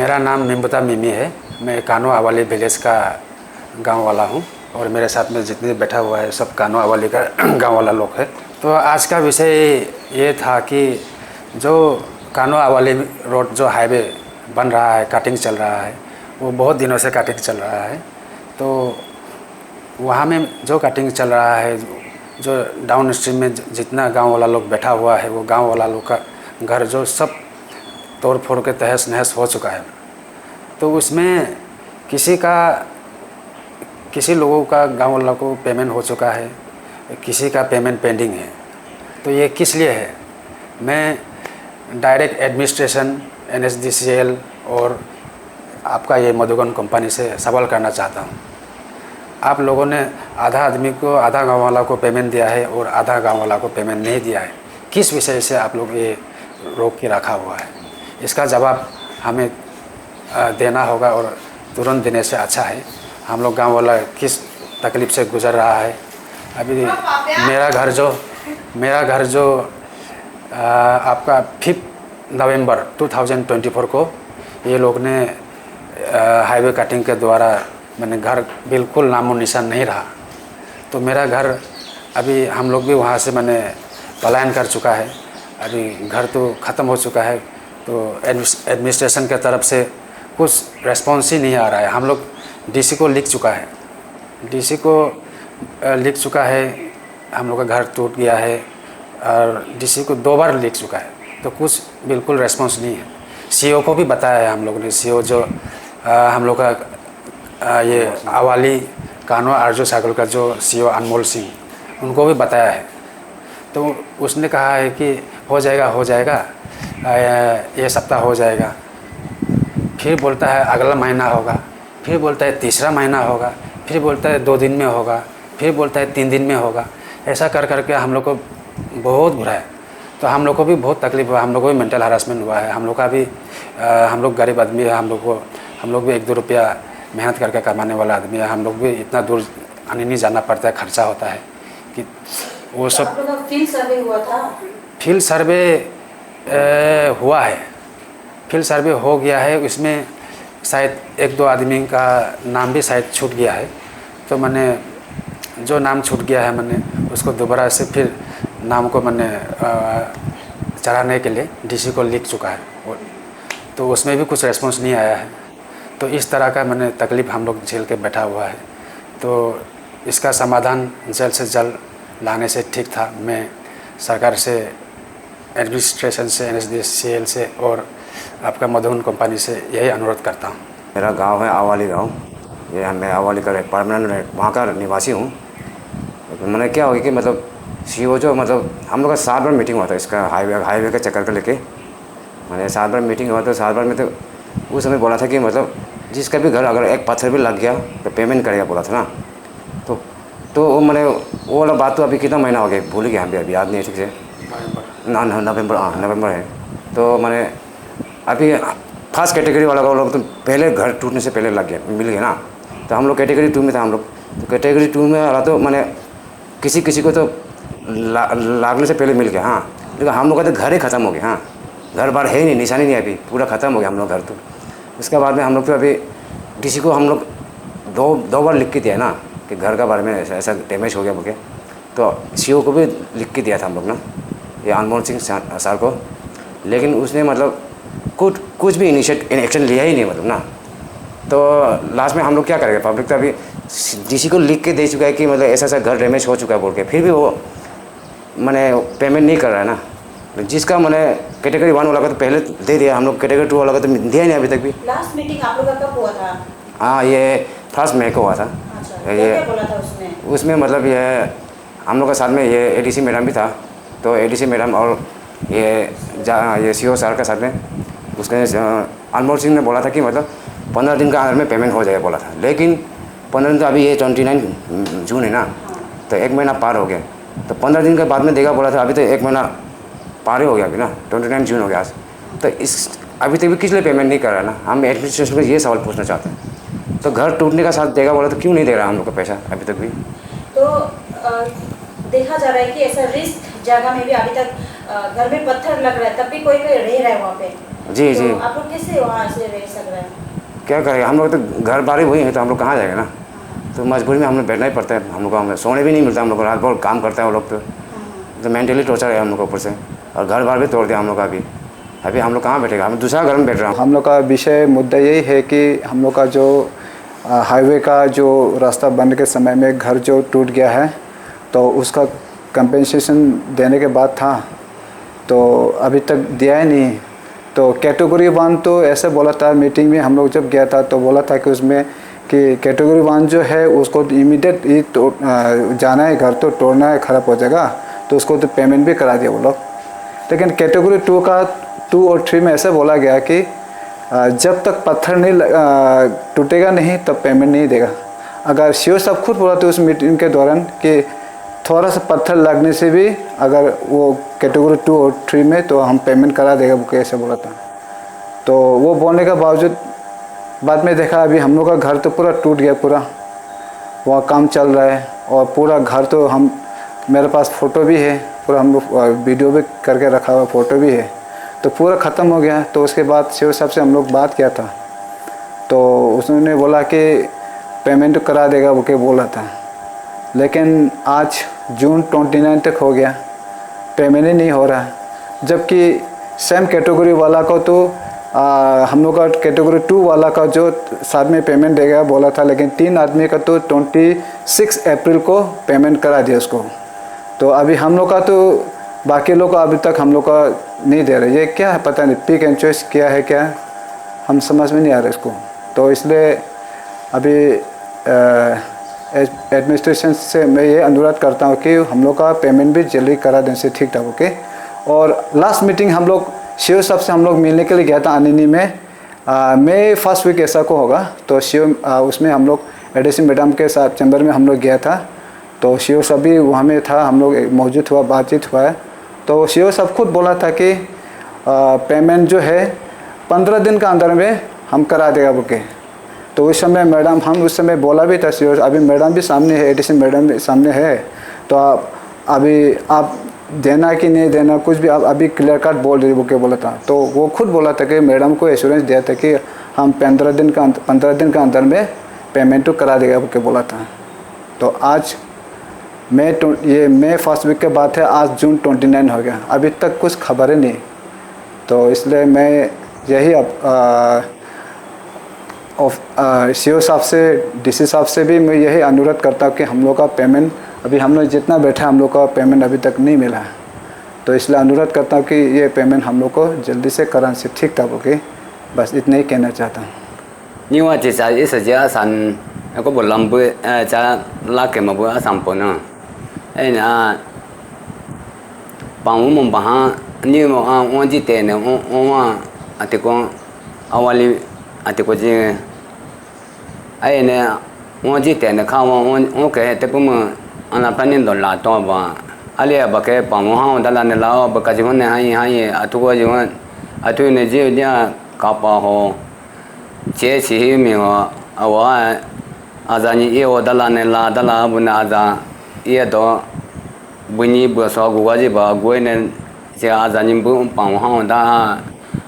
मेरा नाम निम्बता मिमी है। मैं कानो आवाली विलेज का गांव वाला हूं और मेरे साथ में जितने बैठा हुआ है सब कानो आवाली का गांव वाला लोग है। तो आज का विषय ये था कि जो कानो आवाली रोड जो हाईवे बन रहा है, कटिंग चल रहा है, वो बहुत दिनों से कटिंग चल रहा है। तो वहाँ में जो कटिंग चल रहा है, जो डाउन स्ट्रीम में जितना गांव वाला लोग बैठा हुआ है, वो गांव वाला लोग का घर जो सब तोड़ फोड़ के तहस नहस हो चुका है। तो उसमें किसी लोगों का गांव वालों को पेमेंट हो चुका है, किसी का पेमेंट पेंडिंग है। तो ये किस लिए है? मैं डायरेक्ट एडमिनिस्ट्रेशन, NSDCL और आपका ये मधुबन कंपनी से सवाल करना चाहता हूँ। आप लोगों ने आधा आदमी को, आधा गांव वाला को पेमेंट दिया है और आधा गांव वाला को पेमेंट नहीं दिया है। किस विषय से आप लोग ये रोक के रखा हुआ है? इसका जवाब हमें देना होगा और तुरंत देने से अच्छा है। हम लोग गांव वाला किस तकलीफ़ से गुज़र रहा है। अभी मेरा घर जो आपका 5 नवंबर 2024 को ये लोग ने हाईवे कटिंग के द्वारा मैंने घर बिल्कुल नामो निशान नहीं रहा। तो मेरा घर अभी हम लोग भी वहाँ से मैंने पलायन कर चुका है। अभी घर तो ख़त्म हो चुका है। तो एडमिनिस्ट्रेशन के तरफ से कुछ रेस्पॉन्स ही नहीं आ रहा है। हम लोग DC को लिख चुका है, हम लोग का घर टूट गया है और DC को 2 बार लिख चुका है। तो कुछ बिल्कुल रेस्पॉन्स नहीं है। CO को भी बताया है हम लोगों ने। CO जो हम लोग का ये आवाली कानो आरजू सागल का जो CO अनमोल सिंह, उनको भी बताया है। तो उसने कहा है कि हो जाएगा, ये सप्ताह हो जाएगा। फिर बोलता है अगला महीना होगा, फिर बोलता है तीसरा महीना होगा, फिर बोलता है 2 दिन में होगा, फिर बोलता है 3 दिन में होगा। ऐसा कर करके हम लोग को बहुत बुरा है। तो हम लोग को भी बहुत तकलीफ हुआ, हम लोग को भी मेंटल हरासमेंट हुआ है। हम लोग का भी हम लोग गरीब आदमी है। हम लोग भी 1-2 रुपया मेहनत करके कमाने वाला आदमी है। हम लोग भी इतना दूर आने नहीं जाना पड़ता है, खर्चा होता है कि वो सब। आप लोग का फील्ड सर्वे हुआ था? फील्ड सर्वे हुआ है, फील्ड सर्वे हो गया है। उसमें शायद 1-2 आदमी का नाम भी शायद छूट गया है। तो मैंने जो नाम छूट गया है, मैंने उसको दोबारा से फिर नाम को मैंने चढ़ाने के लिए DC को लिख चुका है। तो उसमें भी कुछ रेस्पॉन्स नहीं आया है। तो इस तरह का मैंने तकलीफ़ हम लोग झेल के बैठा हुआ है। तो इसका समाधान जल्द से जल्द लाने से ठीक था। मैं सरकार से, एडमिनिस्ट्रेशन से, NSDCL से और आपका मधुबन कंपनी से यही अनुरोध करता हूँ। मेरा गांव है आवाली गांव। ये मैं आवाली का परमानेंट वहाँ का निवासी हूँ। मैंने क्या होगी कि मतलब CO जो मतलब हम लोग का 7 बार मीटिंग हुआ था इसका हाईवे का चक्कर का लेके। मैंने 7 बार मीटिंग हुआ तो 7 बार में तो उस समय बोला था कि मतलब जिसका भी घर अगर एक पत्थर भी लग गया तो पेमेंट करेगा बोला था ना। तो वो मैंने वो वाला बात तो अभी कितना महीना हो गया भूल गया, अभी याद नहीं है ठीक से। नवंबर, हाँ नवंबर है। तो मैंने अभी फर्स्ट कैटेगरी वाला का लोग तो पहले घर टूटने से पहले लग गया, मिल गया ना। तो हम लोग कैटेगरी 2 में था। हम लोग तो कैटेगरी 2 में वाला तो मैंने किसी को तो लागने से पहले मिल गया। हाँ, लेकिन हम लोग का तो घर ही ख़त्म हो गया। हाँ, घर बार है ही नहीं, निशानी नहीं, अभी पूरा ख़त्म हो गया हम लोग घर। तो उसके बाद में हम लोग तो अभी DC को हम लोग दो बार लिख के दिया ना कि घर का बारे में ऐसा डैमेज हो गया बोल के। तो CO को भी लिख के दिया था हम लोग ना, ये अनमोल सिंह सर को। लेकिन उसने मतलब कुछ भी एक्शन लिया ही नहीं मतलब ना। तो लास्ट में हम लोग क्या करेंगे? पब्लिक तो अभी DC को लिख के दे चुका है कि मतलब ऐसा घर डैमेज हो चुका है बोल के, फिर भी वो मैंने पेमेंट नहीं कर रहा है ना। जिसका मैंने कैटेगरी 1 वाला का तो पहले दे दिया, हम लोग कैटेगरी 2 वाला का तो दिया ही नहीं अभी तक भी। लास्ट मीटिंग आप लोग का कब हुआ था? हाँ, ये 1 मई को हुआ था। अच्छा, क्या बोला था उसमें मतलब ये हम लोग के साथ में ये ADC मैडम भी था। तो ADC मैडम और ये CO सर के साथ में उसने अनमोल सिंह ने बोला था कि मतलब 15 दिन का अंदर में पेमेंट हो जाएगा बोला था। लेकिन 15 दिन तो अभी ये 29 जून है ना, तो 1 महीना पार हो गया। तो 15 दिन के बाद में देगा बोला था, अभी तो 1 महीना पार ही हो गया अभी ना, 29 जून हो गया आज। तो अभी तक भी किस लिए पेमेंट नहीं कर रहा ना। हम एडमिनिस्ट्रेशन को ये सवाल पूछना चाहते हैं। तो घर टूटने का साथ देगा बोला तो क्यों नहीं दे रहा हम लोग का पैसा अभी तक भी? तो देखा जा रहा है कि ऐसा रिस्क जगह में भी अभी तक घर में पत्थर लग रहा है, तब भी कोई रह रहा है वहाँ पे। जी जी। तो आप लोग कैसे वहाँ से रह सक रहे हैं? क्या करें, हम लोग तो घर बार ही हुई हैं, तो हम लोग कहाँ जाएंगे ना। तो मजबूरी में हम लोग बैठना ही पड़ता है। हम लोग को सोने भी नहीं मिलता, हम लोग को रात भर काम करते हैं वो लोग। तो मेंटली टॉर्चर है हम लोग को ऊपर से, और घर बार भी तोड़ दिया हम लोग का। अभी हम लोग कहाँ बैठेगा, हम दूसरा घर में बैठ रहे हैं। हम लोग का विषय मुद्दा यही है कि हम लोग का जो हाईवे का जो रास्ता बनने के समय में घर जो टूट गया है, तो उसका कंपेंसेशन देने के बाद था, तो अभी तक दिया ही नहीं। तो कैटेगरी 1 तो ऐसे बोला था मीटिंग में, हम लोग जब गया था तो बोला था कि उसमें कि कैटेगरी 1 जो है उसको इमीडिएट ही जाना है, घर तो तोड़ना है, ख़राब हो जाएगा, तो उसको तो पेमेंट भी करा दिया वो लोग। लेकिन कैटेगरी 2 का 2 और 3 में ऐसे बोला गया कि जब तक पत्थर नहीं टूटेगा नहीं तब पेमेंट नहीं देगा। अगर सीओ साहब खुद बोला था उस मीटिंग के दौरान कि थोड़ा सा पत्थर लगने से भी अगर वो कैटेगरी 2 और 3 में तो हम पेमेंट करा देगा, वो कैसे बोला था। तो वो बोलने के बावजूद बाद में देखा अभी हम लोग का घर तो पूरा टूट गया, पूरा वहाँ काम चल रहा है, और पूरा घर तो हम मेरे पास फ़ोटो भी है, पूरा हम लोग वीडियो भी करके रखा हुआ, फ़ोटो भी है, तो पूरा ख़त्म हो गया। तो उसके बाद सीओ साहब से हम लोग बात किया था, तो उसने बोला कि पेमेंट करा देगा, वो के बोला था। लेकिन आज जून 29 तक हो गया, पेमेंट ही नहीं हो रहा है। जबकि सेम कैटेगरी वाला को तो हम लोग का कैटेगरी 2 वाला का जो साथ में पेमेंट देगा बोला था, लेकिन 3 आदमी का तो 26 अप्रैल को पेमेंट करा दिया उसको। तो अभी हम लोग का तो बाकी लोग का अभी तक हम लोग का नहीं दे रहे। ये क्या है पता नहीं, पिक एंड चॉइस क्या है, क्या हम समझ में नहीं आ रहा इसको। तो इसलिए अभी एडमिनिस्ट्रेशन से मैं ये अनुरोध करता हूँ कि हम लोग का पेमेंट भी जल्दी करा दें से ठीक ठाक ओके। और लास्ट मीटिंग हम लोग सीओ साहब से हम लोग मिलने के लिए गया था आनिनी में, मई फर्स्ट वीक ऐसा को होगा। तो सीओ उसमें हम लोग एडीसी मैडम के साथ चैम्बर में हम लोग गया था, तो सीओ साहब भी वहाँ में था, हम लोग मौजूद हुआ, बातचीत हुआ है। तो सीओ साहब खुद बोला था कि पेमेंट जो है 15 दिन का अंदर में हम करा देगा बुके। तो उस समय मैडम, हम उस समय बोला भी था सीओ, अभी मैडम भी सामने है, एडीसी मैडम भी सामने है, तो अभी आप देना कि नहीं देना कुछ भी आप अभी क्लियर कट बोल रही बुके बोला था। तो वो खुद बोला था कि मैडम को एश्योरेंस दिया था कि हम 15 दिन का अंदर में पेमेंट तो करा देगा बुके बोला था। तो आज ये मई फर्स्ट वीक के बाद है, आज जून 29 हो गया, अभी तक कुछ खबर ही नहीं। तो इसलिए मैं यही सीओ साहब से, डीसी साहब से भी मैं यही अनुरोध करता हूँ कि हम लोग का पेमेंट, अभी हम लोग जितना बैठा हम लोग का पेमेंट अभी तक नहीं मिला है। तो इसलिए अनुरोध करता हूँ कि ये पेमेंट हम लोग को जल्दी से कराने से ठीक ठाक ओके, बस इतना ही कहना चाहता हूँ। nhưng mà chỉ là ít thời gian sản có một lần bữa cha lá cái mà bữa sản phẩm nữa ấy là bằng một bằng như mà ông chỉ tiền này ông thì con awali thì có gì ấy nè ông chỉ tiền này không ông cái thì cũng mà anh là phải nên đòi lại to và ali bà cái bằng một đó là này là bà cái gì con này hay thu cái gì con thu này chỉ là cặp họ chế chỉ mình ở azani yêu đó là này là đó là bữa nào azan yêu đó bữa nay bữa sau của cái gì bà quên nên chỉ azani bữa bằng một đó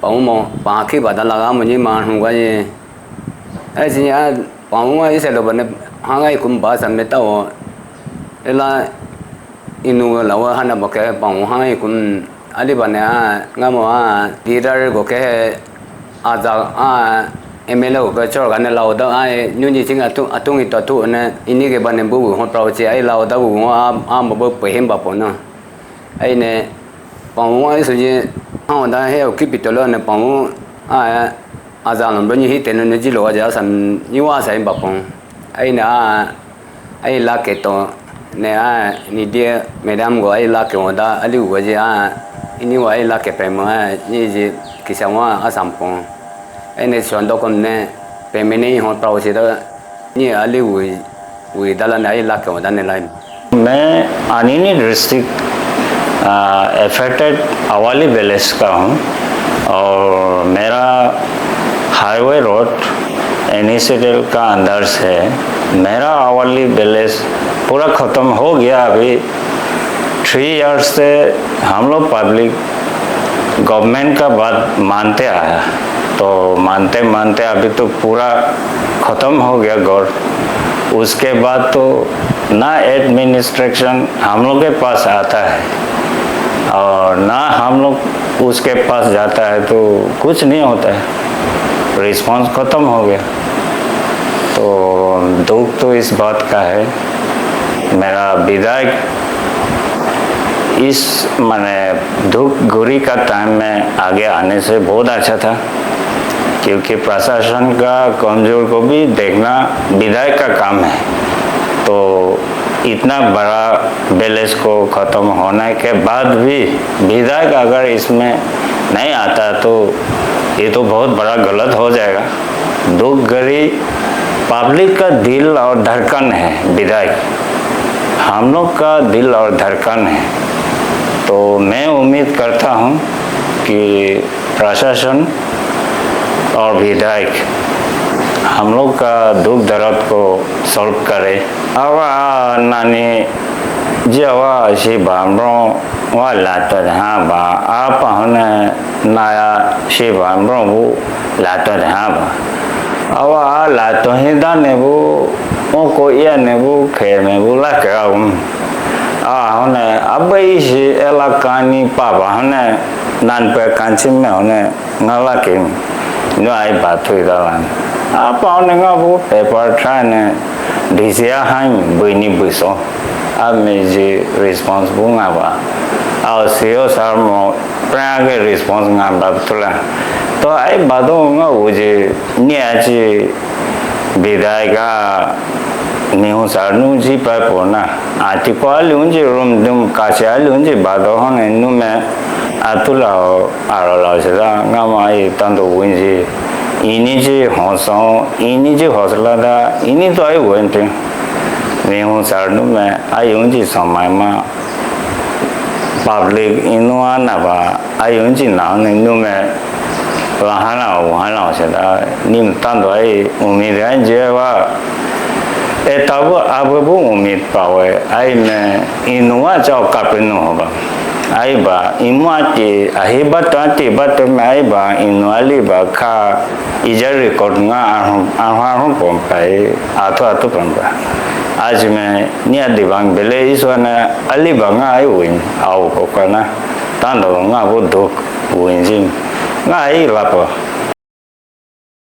bằng một bằng khi bà đó là cái mình mà không cái gì ấy chỉ là bằng một cái sẽ là bên hàng ngày cũng bà sản xuất tao là inu làว่าhana bà cái bằng một hàng ngày cũng ali bên này ngay mà đi ra có cái azan MLO cái chỗ cái này lao đó ai như như chính atung itu tu này ini cái bên bu họ bảo chứ ai lao đó bu họ mà bu phải hem bảo nó ai này bằng một cái gì họ đã hiểu cái bị tolong này bằng ai azan bên như hết tên nó chỉ lo ra sản nhưว่าsản bảo ai nè ai là cái to nè ni dia madam của ai là cái mà đã ai lưu cái gì ini wa ai là cái phải mà như gì cái sao mà sản phẩm anh ấy chọn đâu còn nè, bên này họ bảo gì đó, như ở đây vui đó là này là cái đó này. मैं आनिनी district affected अवाली village का हूँ और मेरा highway road initiative का अंदर से मेरा अवाली village पूरा ख़त्म हो गया। अभी 3 इयर्स से हम लोग पब्लिक गवर्नमेंट का बात मानते आया, तो मानते मानते अभी तो पूरा ख़त्म हो गया गौर। उसके बाद तो ना एडमिनिस्ट्रेशन हम लोग के पास आता है और ना हम लोग उसके पास जाता है, तो कुछ नहीं होता है, रिस्पांस ख़त्म हो गया। तो दुख तो इस बात का है, मेरा विधायक इस माने धूपगुड़ी का टाइम में आगे आने से बहुत अच्छा था, क्योंकि प्रशासन का कमजोर को भी देखना विधायक का काम है। तो इतना बड़ा बैलेंस को ख़त्म होने के बाद भी विधायक अगर इसमें नहीं आता तो ये तो बहुत बड़ा गलत हो जाएगा। धूपगुड़ी पब्लिक का दिल और धड़कन है, विधायक हम लोग का दिल और धड़कन है। तो मैं उम्मीद करता हूँ कि प्रशासन और विधायक हम लोग का दुख दर्द को सॉल्व करे। अब नानी जवा सी बामरो वाला तो हाँ बा आप होने नया सी बामरो वो लातो हाँ बा अब लातो ही दाने वो को ये ने वो खे में वो ला के होने अब इसी इलाकानी पापा होने नान पे कांची में होने ngala kim no ai ba thui da lan a pa ne nga bu paper try ne disia han bui ni bui so a me ji response bu nga ba a seo sar mo pra ge response nga ba tu la to ai ba do nga u ji nia ji bidai ga ni ho sar nu ji pa po na a ti kwa lu ji rum dum ka sha lu ji ba do ho ne nu me atula arala sida ngamai tanto winji ini ji hoso ini ji hosla da ini to ai wente ne ho sarnu me ayun ji samai ma public inwa na ba ayun ji na ne nu me wahana sida nim tanto ai umid ai je wa tabo abu umid pawe ai me inwa chao kapenu hoba ai ba imati ahiba tati bat mai ba inwali ba kha ijar record nga ahon pompai atu pompa आज मैं निया दिवांग बेले इस वाला अली बंगा आई हुई आओ को करना तांडो nga वो दुख हुई जिम nga ai लापो